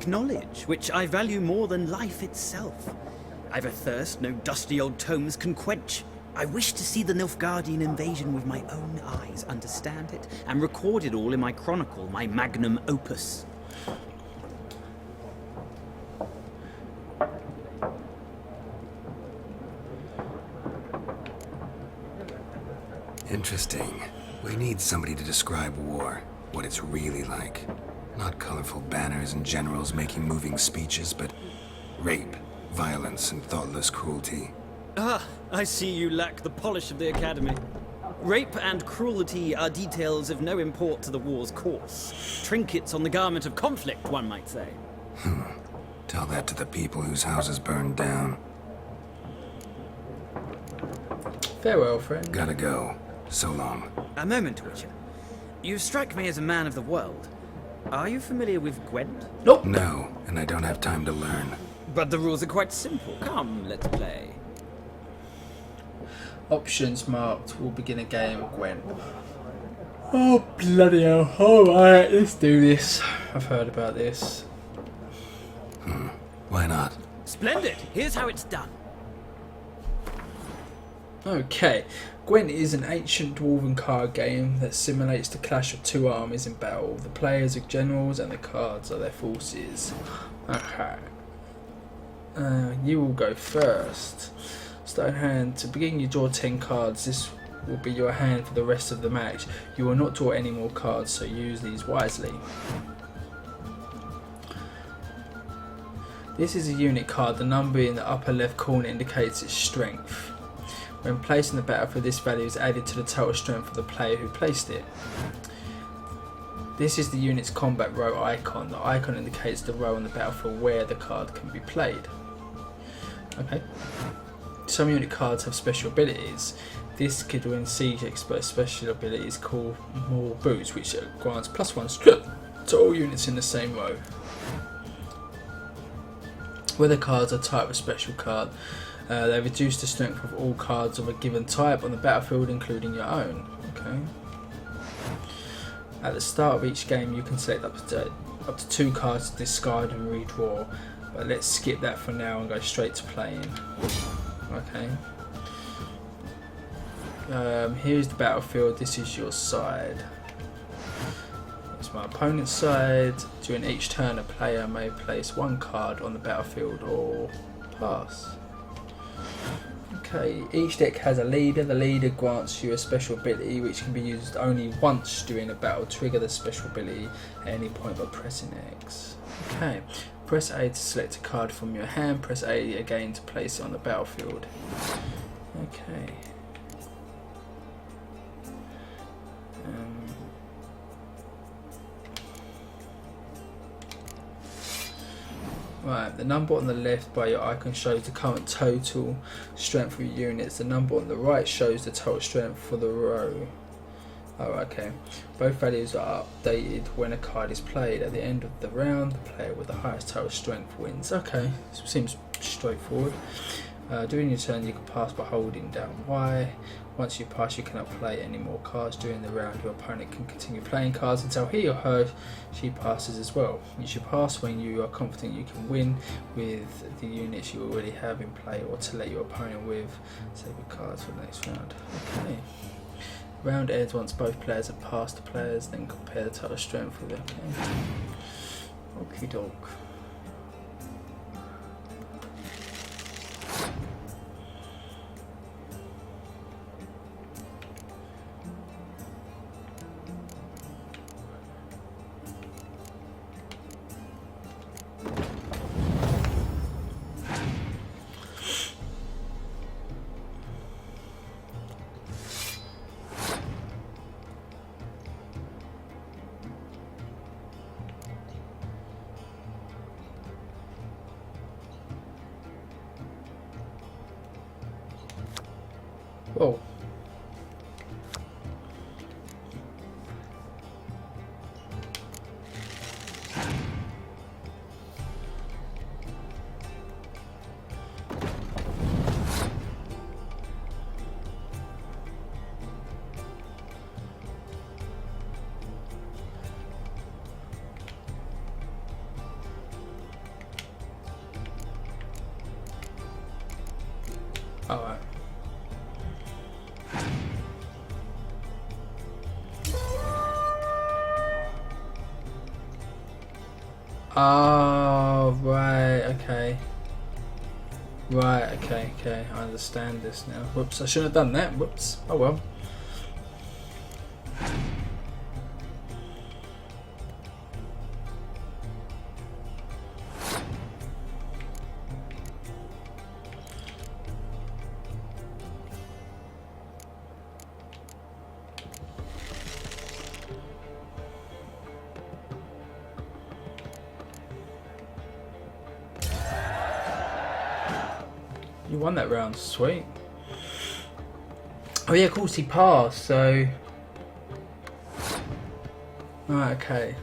seek knowledge, which I value more than life itself. I've a thirst no dusty old tomes can quench. I wish to see the Nilfgaardian invasion with my own eyes, understand it, and record it all in my chronicle, my magnum opus. Interesting. We need somebody to describe war, what it's really like. Not colorful banners and generals making moving speeches, but rape, violence, and thoughtless cruelty. Ah, I see you lack the polish of the Academy. Rape and cruelty are details of no import to the war's course. Trinkets on the garment of conflict, one might say. Tell that to the people whose houses burned down. Farewell, friend. Gotta go. So long. A moment, Witcher. You strike me as a man of the world. Are you familiar with Gwent? Nope. No, and I don't have time to learn. But the rules are quite simple. Come, let's play. Options marked. We'll begin a game of Gwent. Oh, bloody hell. Alright, let's do this. I've heard about this. Why not? Splendid! Here's how it's done. Okay. Gwent is an ancient dwarven card game that simulates the clash of two armies in battle. The players are generals and the cards are their forces. Okay. You will go first. Start hand. To begin, you draw 10 cards. This will be your hand for the rest of the match. You will not draw any more cards, so use these wisely. This is a unit card. The number in the upper left corner indicates its strength. When placed in the battlefield, this value is added to the total strength of the player who placed it. This is the unit's combat row icon. The icon indicates the row on the battlefield where the card can be played. Okay. Some unit cards have special abilities. This Kid Win Siege Expert's special ability is called More Boots, which grants +1 strength to all units in the same row. Whether cards are type of special card, they reduce the strength of all cards of a given type on the battlefield, including your own. Okay. At the start of each game, you can select up to 2 cards to discard and redraw. But let's skip that for now and go straight to playing. Okay. Here's the battlefield. This is your side. It's my opponent's side. During each turn, a player may place 1 card on the battlefield or pass. Okay, each deck has a leader. The leader grants you a special ability which can be used only once during a battle. Trigger the special ability at any point by pressing X. Okay, press A to select a card from your hand. Press A again to place it on the battlefield. Okay. Right, the number on the left by your icon shows the current total strength of your units. The number on the right shows the total strength for the row. Oh, okay. Both values are updated when a card is played. At the end of the round, the player with the highest total strength wins. Okay, this seems straightforward. During your turn, you can pass by holding down Y. Once you pass, you cannot play any more cards during the round. Your opponent can continue playing cards until he or she passes as well. You should pass when you are confident you can win with the units you already have in play, or to let your opponent save your cards for the next round. Okay. Round ends once both players have passed the players, then compare the total strength with them. Okay. Okie doke. Whoa. Alright. Oh, right, okay. Right, okay, I understand this now. Whoops, I shouldn't have done that. Whoops. Oh well. You won that round, sweet. Oh yeah, of course he passed, so... Right, okay.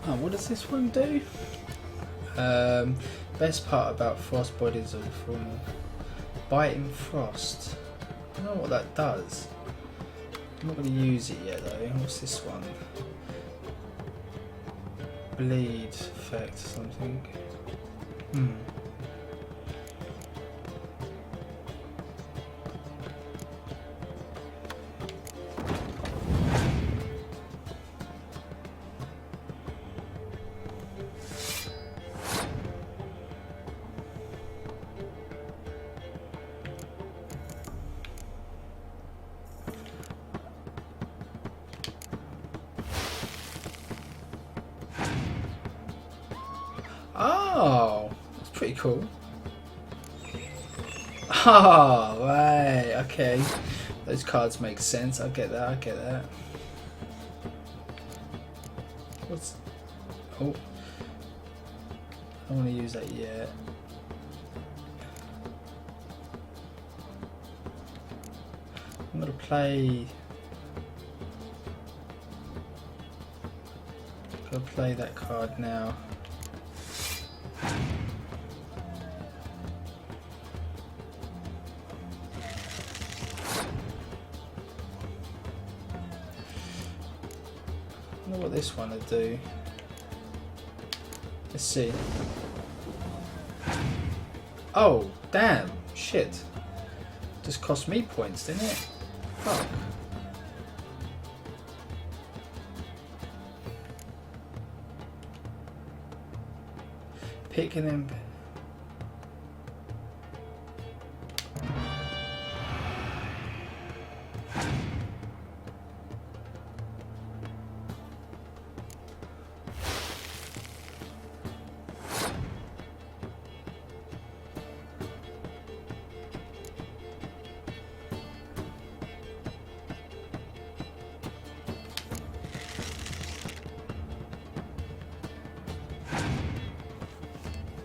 Oh, what does this one do? Best part about frost bodies of biting frost. I don't know what that does. I'm not going to use it yet though. What's this one? Bleed effect something. Oh, that's pretty cool. Oh, right, okay. Those cards make sense. I get that, I get that. What's... Oh. I don't want to use that yet. I'm going to play... that card now. I wonder what this one will do. Let's see. Oh, damn. Shit. Just cost me points, didn't it? Fuck. Picking them.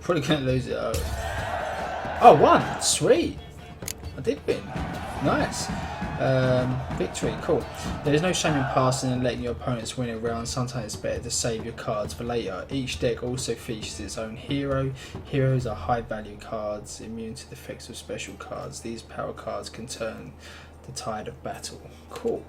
Probably couldn't lose it. Oh, won! Sweet! I did win. Nice. Victory, cool. There is no shame in passing and letting your opponents win a round. Sometimes it's better to save your cards for later. Each deck also features its own hero. Heroes are high value cards, immune to the effects of special cards. These power cards can turn the tide of battle. Cool.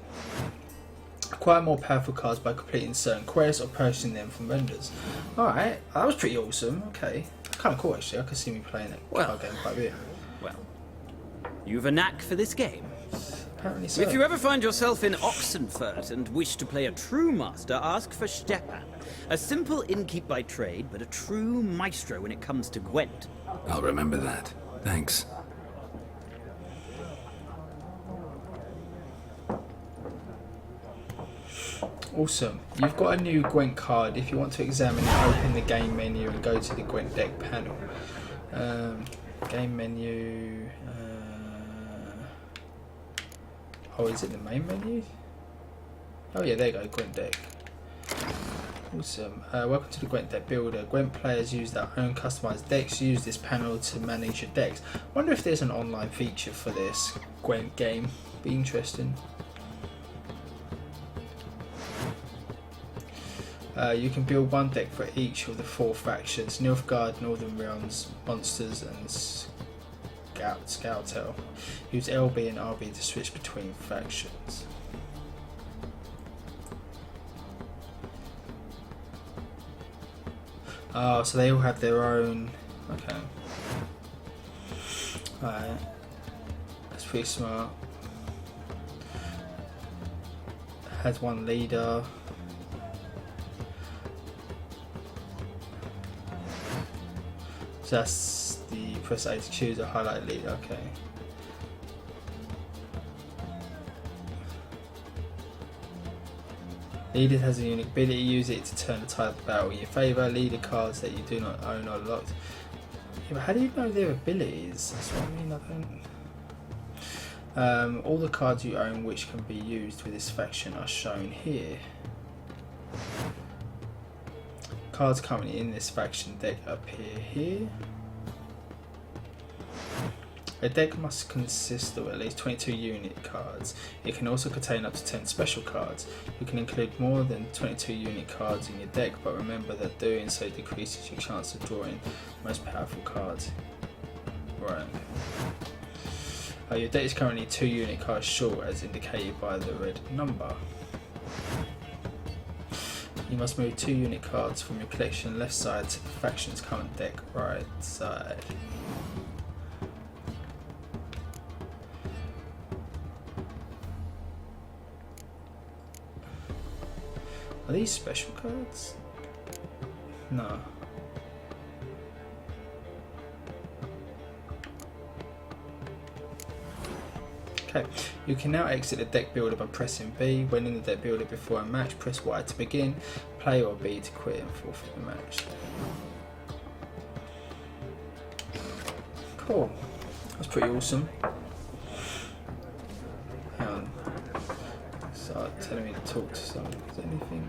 Acquire more powerful cards by completing certain quests or purchasing them from vendors. Alright, that was pretty awesome. Okay. Kind of cool actually. I could see me playing that card game quite a bit. Well, you've a knack for this game. Apparently so. If you ever find yourself in Oxenfurt and wish to play a true master, ask for Stepan. A simple innkeep by trade, but a true maestro when it comes to Gwent. I'll remember that. Thanks. Awesome. You've got a new Gwent card. If you want to examine it, open the game menu and go to the Gwent deck panel. Game menu. Oh, is it the main menu? Oh yeah, there you go, Gwent deck. Awesome. Welcome to the Gwent deck builder. Gwent players use their own customized decks. Use this panel to manage your decks. Wonder if there's an online feature for this Gwent game. Be interesting. You can build one deck for each of the 4 factions: Nilfgaard, Northern Realms, Monsters, and Scoutel. Use LB and RB to switch between factions. Oh, so they all have their own. Okay. Alright. That's pretty smart. Has one leader. So that's the press A to choose a highlight leader. Okay. Leader has a unique ability. Use it to turn the tide of the battle in your favour. Leader cards that you do not own are locked. Yeah, but how do you know their abilities? That's what I mean. I don't. All the cards you own which can be used with this faction are shown here. Cards currently in this faction deck appear here. A deck must consist of at least 22 unit cards. It can also contain up to 10 special cards. You can include more than 22 unit cards in your deck, but remember that doing so decreases your chance of drawing the most powerful cards. Right. Your deck is currently 2 unit cards short, as indicated by the red number. You must move 2 unit cards from your collection left side to the faction's current deck right side. Are these special cards? No. Okay, you can now exit the deck builder by pressing B. When in the deck builder before a match, press Y to begin, play, or B to quit and forfeit the match. Cool. That's pretty awesome. Hang on. Start telling me to talk to someone. Is there anything?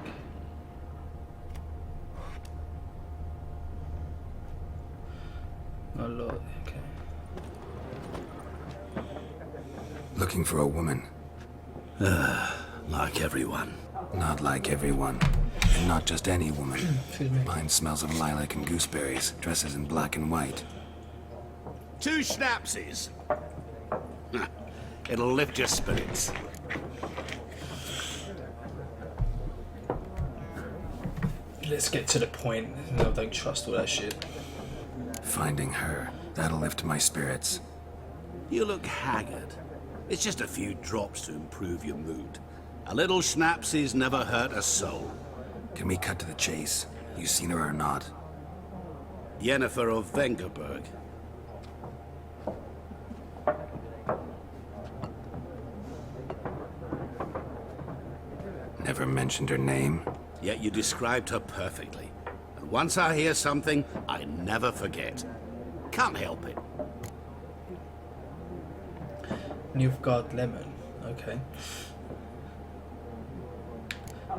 Oh Lord, okay. Looking for a woman. Like everyone. Not like everyone. And not just any woman. Excuse me. Mine smells of lilac and gooseberries, dresses in black and white. 2 schnapsies. It'll lift your spirits. Let's get to the point. No, I don't trust all that shit. Finding her, that'll lift my spirits. You look haggard. It's just a few drops to improve your mood. A little schnapsies never hurt a soul. Can we cut to the chase? You seen her or not? Yennefer of Vengerberg. Never mentioned her name? Yet you described her perfectly. And once I hear something, I never forget. Can't help it. Nilfgaard Lemon. Okay.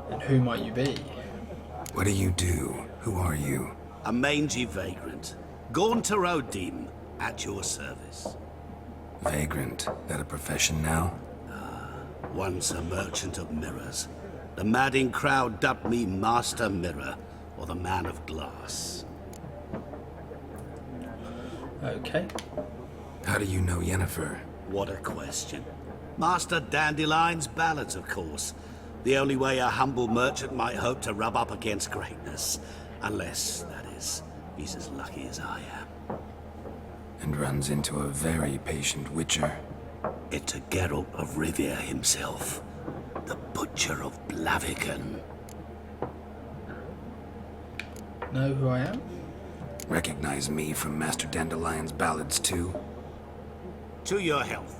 And who might you be? What do you do? Who are you? A mangy vagrant. Gaunter O'Deem, at your service. Vagrant. That a profession now? Once a merchant of mirrors. The madding crowd dubbed me Master Mirror, or the Man of Glass. Okay. How do you know Yennefer? What a question. Master Dandelion's ballads, of course. The only way a humble merchant might hope to rub up against greatness. Unless, that is, he's as lucky as I am. And runs into a very patient witcher. It's a Geralt of Rivia himself. The Butcher of Blaviken. Know who I am? Recognize me from Master Dandelion's ballads too? To your health.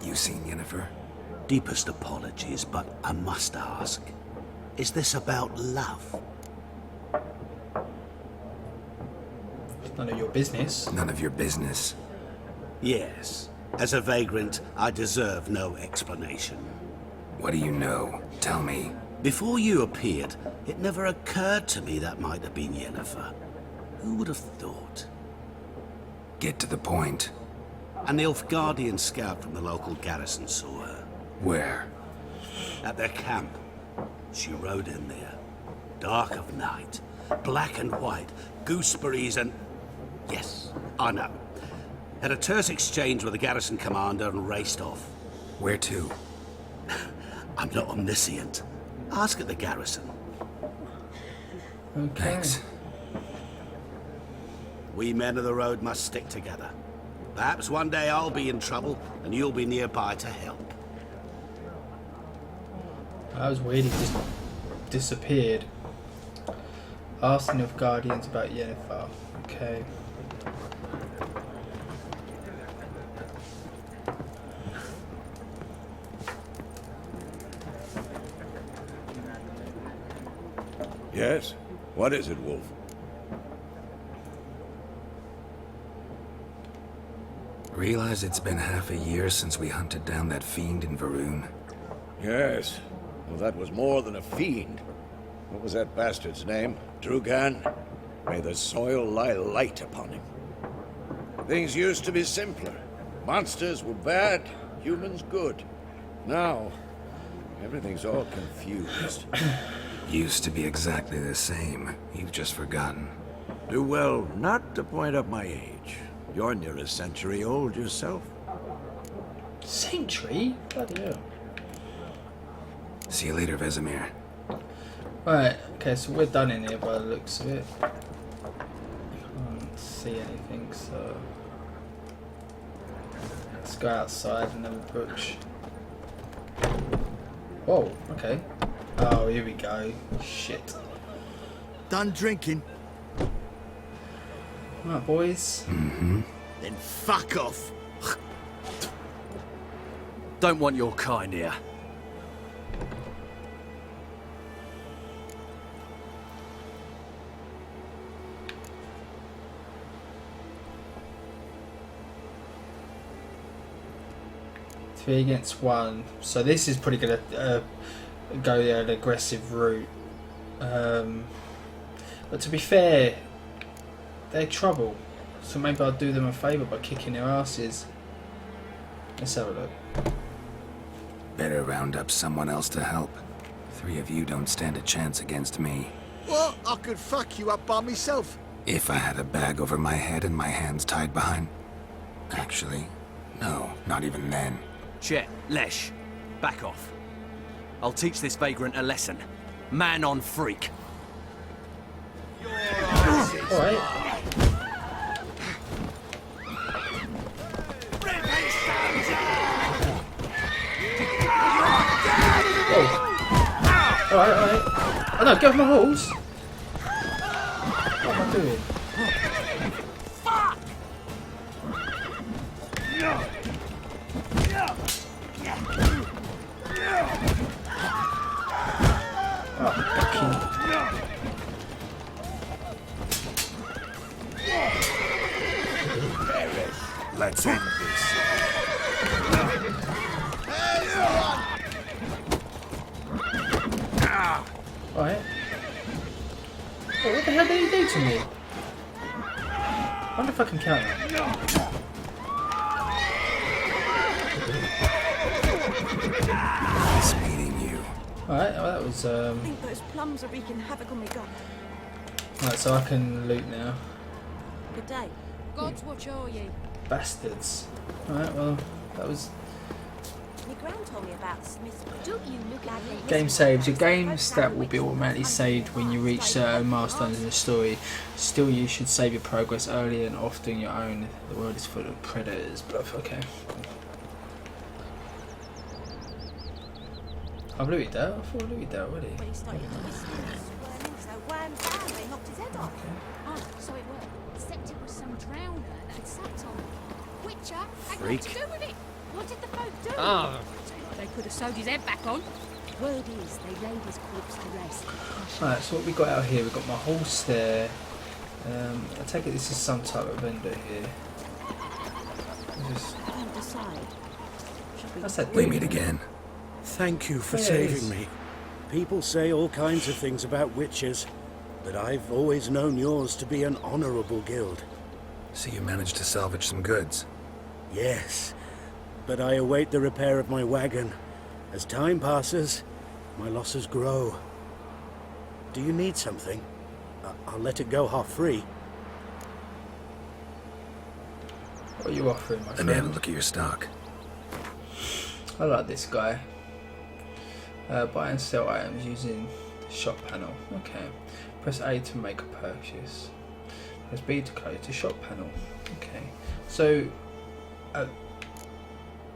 You seen Yennefer? Deepest apologies, but I must ask. Is this about love? None of your business. None of your business. Yes. As a vagrant, I deserve no explanation. What do you know? Tell me. Before you appeared, it never occurred to me that might have been Yennefer. Who would have thought? Get to the point. A Nilfgaardian scout from the local garrison saw her. Where? At their camp. She rode in there. Dark of night. Black and white. Gooseberries and... Yes, I know. Had a terse exchange with the garrison commander and raced off. Where to? I'm not omniscient. Ask at the garrison. Okay. Thanks. We men of the road must stick together. Perhaps one day I'll be in trouble and you'll be nearby to help. That was weird, he just disappeared. Asking of Guardians about Yennefer. Okay. Yes? What is it, Wolf? Realize it's been half a year since we hunted down that fiend in Varun? Yes. Well, that was more than a fiend. What was that bastard's name? Drugan? May the soil lie light upon him. Things used to be simpler. Monsters were bad, humans good. Now, everything's all confused. Used to be exactly the same. You've just forgotten. Do well not to point up my age. You're near a century old yourself. Century? Bloody hell. See you later, Vesemir. Right, okay, so we're done in here by the looks of it. Can't see anything, so let's go outside and have a butch. Whoa, okay. Oh, here we go. Shit. Done drinking? Right, boys. Mm-hmm. Then fuck off. Don't want your kind here. Three against one. So this is pretty gonna go an aggressive route. But to be fair, they're trouble. So maybe I'll do them a favour by kicking their asses. Let's have a look. Better round up someone else to help. Three of you don't stand a chance against me. What? I could fuck you up by myself. If I had a bag over my head and my hands tied behind... Actually, no, not even then. Chet, Lesh, back off. I'll teach this vagrant a lesson. Man on freak. Alright. Alright. Oh no, get off my horse! What am I doing? Let's end this. Alright. Oh, what the hell did he do to me? I wonder if I can count that. Nice meeting you. Alright, well that was I think those plums are wreaking havoc on my gut. Right, so I can loot now. Good day. God's watch are ye? Bastards. Alright, well, that was... My gran told me about Smith. Don't you look at me? Game saves. Your games that will be automatically saved when you reach certain milestones in the story. Still, you should save your progress early and often your own. The world is full of predators. Bluff. Okay. I've looted that. I thought I looted that already. When he started to whistle and squirming, so wham bam, they knocked his head off. Oh, so it worked. Except it was some drowner that had sat on it. Witcher had Freak. nothing to do with it. What did the folk do? Ah. They could have sewed his head back on. Word is they laid his corpse to rest. Alright, so what we got out here? We've got my horse there. I take it this is some type of vendor here. Just, Can't decide. Should we that's that We thing. meet again. Thank you for Yeah, it saving is. me. People say all kinds of things about witches, but I've always known yours to be an honorable guild. So you managed to salvage some goods. Yes, but I await the repair of my wagon. As time passes, my losses grow. Do you need something? I'll let it go half-free. What are you offering, my Let me have a friend? look at your stock. I like this guy. Buy and sell items using the shop panel. Okay. Press A to make a purchase. Press B to close the shop panel. Okay. So,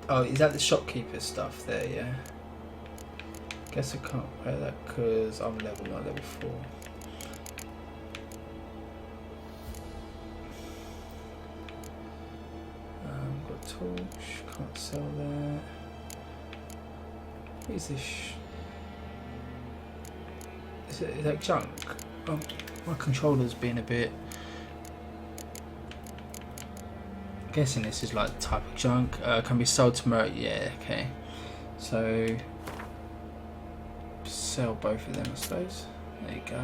oh, is that the shopkeeper stuff there? Yeah. Guess I can't wear that because I'm not level 4. Got a torch. Can't sell that. What is this? Is that junk? Oh, my controller's been a bit. I'm guessing this is like the type of junk. Can be sold tomorrow. Yeah, okay. So sell both of them, I suppose. There you go.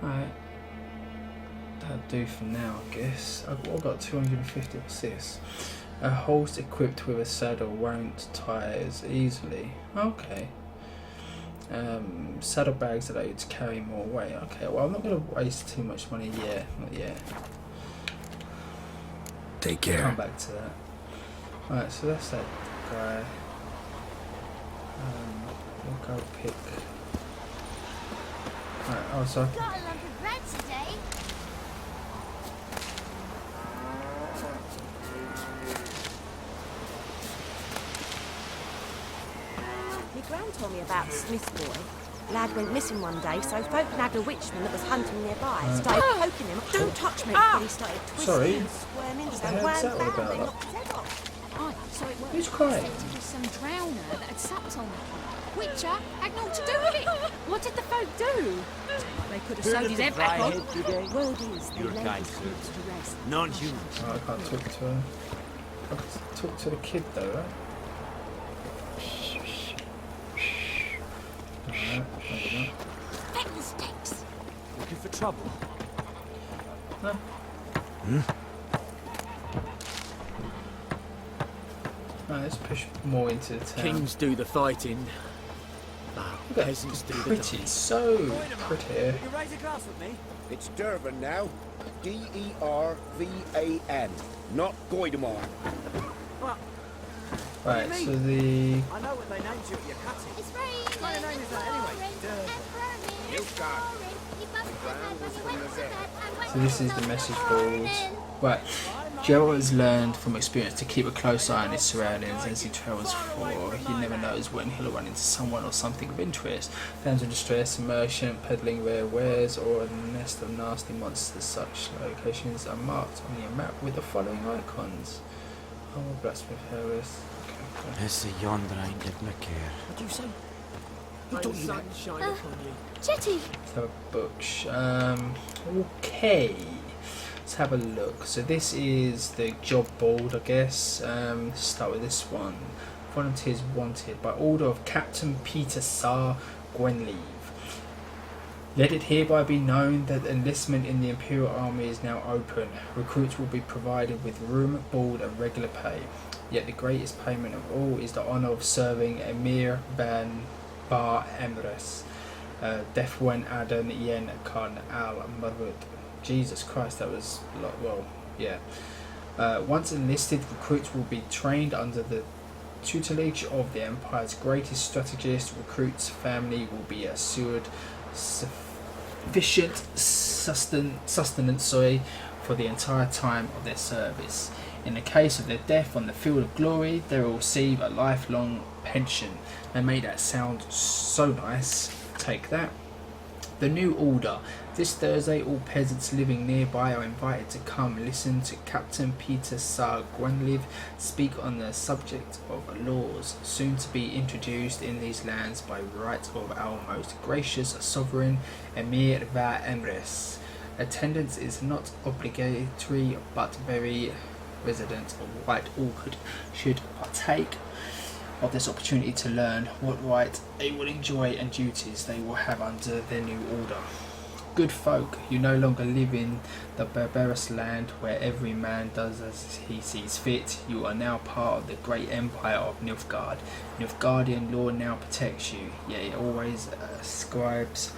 Alright. That'll do for now, I guess. I've got 250. What's this? A horse equipped with a saddle won't tire as easily. Okay. Saddlebags allow you to carry more weight. Okay, well I'm not going to waste too much money yet. Not yet. Take Come care. back to that. Alright, so that's that guy. We'll go pick. Alright, oh sorry. Got a lump of bread today. My gran told me about the Smith boy. Lad went missing one day, so folk nagged a witchman that was hunting nearby. Started poking him. Don't touch me! But he started twisting Sorry. and squirming, so the hell's wham that all bam, about? they knocked his head off. Aye, so it was. Who's crying? It was some drowner that had supped on it. Witcher had naught to do with it. What did the folk do? They could have sewed his head back on. Word is, they You're laid kind, his sir. corpse to rest. Non-human. Oh, I can't talk to her. I can talk to the kid though, right? Alright, maybe Fiddlesticks. Looking for trouble. not. Right, let's push more into the town. Kings do the fighting. Look at Peasants do the pretty, dying. so pretty. You raise a glass with me? It's Durban now. D-E-R-V-A-N. Not Goidemar. What? Right, do you so mean? the I know what they named you at your cutting. It's raining. What kind of name is that anyway? So this is the message boards. Right. Gerald has learned from experience to keep a close eye on his surroundings as he travels for he never knows when he'll run into someone or something of interest. Fans of distress, a merchant peddling rare wares, or a nest of nasty monsters. Such locations are marked on your map with the following icons. Oh, blacksmith Harris. Okay. It's a yonder ain't give me care. What do you say? Who told you that? Shine upon you. Jetty. Let's have a book. Okay. Let's have a look. So this is the job board, I guess. Let's start with this one. Volunteers wanted by order of Captain Peter Sar Gwenleave. Let it hereby be known that enlistment in the Imperial Army is now open. Recruits will be provided with room, board and regular pay. Yet the greatest payment of all is the honour of serving Emir Ban Bar Emrys. Defwen Adan Yen Khan Al Marud. Jesus Christ, that was a lot. Well, yeah. Once enlisted, recruits will be trained under the tutelage of the Empire's greatest strategist. Recruits' family will be assured sufficient sustenance for the entire time of their service. In the case of their death on the field of glory, they will receive a lifelong pension. They made that sound so nice. Take that. The new order. This Thursday, all peasants living nearby are invited to come listen to Captain Peter Sar Gwenleave speak on the subject of laws soon to be introduced in these lands by right of our most gracious sovereign Emir Va Emrys. Attendance is not obligatory, but very residents of White Orchid should partake of this opportunity to learn what right they will enjoy and duties they will have under their new order. Good folk, you no longer live in the barbarous land where every man does as he sees fit. You are now part of the great empire of Nilfgaard. Nilfgaardian law now protects you, yet it always ascribes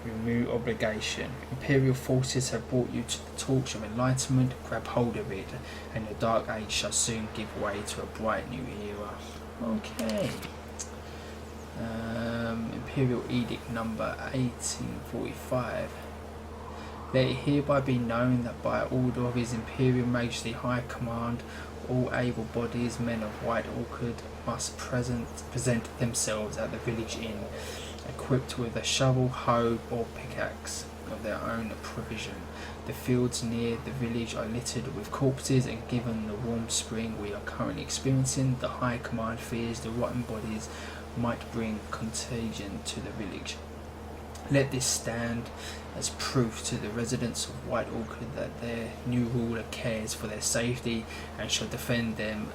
remove obligation. Imperial forces have brought you to the torch of enlightenment. Grab hold of it, and the dark age shall soon give way to a bright new era. Okay. Imperial Edict number 1845. Let it hereby be known that by order of His Imperial Majesty High Command, all able bodies, men of White Orchid, must present themselves at the village inn, equipped with a shovel, hoe, or pickaxe of their own provision. The fields near the village are littered with corpses, and given the warm spring we are currently experiencing, the High Command fears the rotten bodies might bring contagion to the village. Let this stand as proof to the residents of White Orchid that their new ruler cares for their safety and shall defend them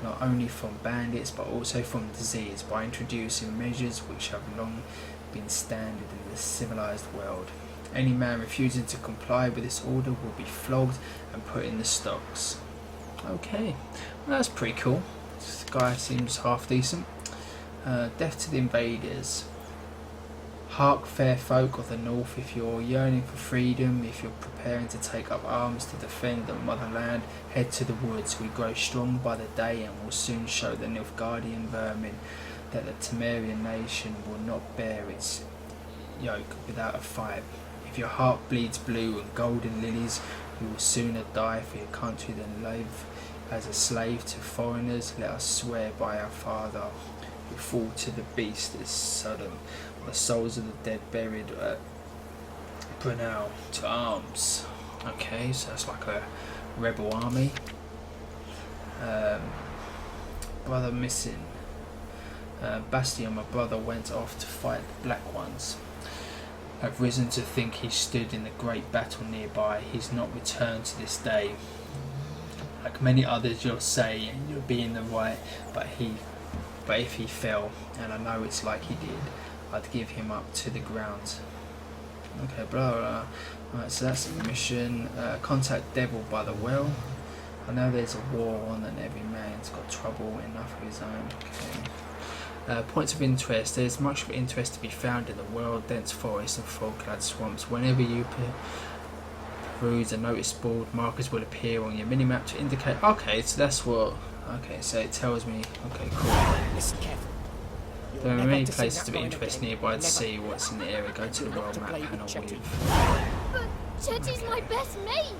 not only from bandits but also from disease by introducing measures which have long been standard in the civilized world. Any man refusing to comply with this order will be flogged and put in the stocks. Okay, well, that's pretty cool. This guy seems half decent. Death to the invaders. Hark, fair folk of the north, if you're yearning for freedom, if you're preparing to take up arms to defend the motherland, head to the woods. We grow strong by the day and will soon show the Nilfgaardian vermin that the Temerian nation will not bear its yoke without a fight. If your heart bleeds blue and golden lilies, you will sooner die for your country than live as a slave to foreigners. Let us swear by our father who fall to the beast is Sodom. The souls of the dead buried at Brunel to arms. Okay, so that's like a rebel army. Brother missing. Bastion, my brother, went off to fight the Black Ones. I've risen to think he stood in the great battle nearby. He's not returned to this day. Like many others, you'll say you'll be in the right, but if he fell, and I know it's like he did, I'd give him up to the ground. Okay, blah blah. Alright, so that's the mission. Contact Devil by the well. I know there's a war on and every man's got trouble enough of his own. Okay. Points of interest. There's much of interest to be found in the world, dense forests and fog-clad swamps. Whenever you peruse a notice board, markers will appear on your minimap to indicate. Okay, so that's what. Okay, so it tells me. Okay, cool. Listen carefully. There are many places to be interested nearby to see what's in the area. Go to the world map panel with. But Chetty's my best mate.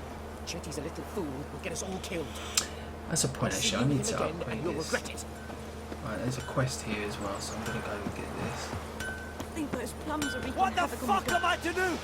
Chetty's a little fool who'll get us all killed. That's a point actually. I need to upgrade You'll this. regret it. Right, there's a quest here as well, so I'm gonna go and get this. I think those plums are wreaking What the havoc on my fuck am I to do?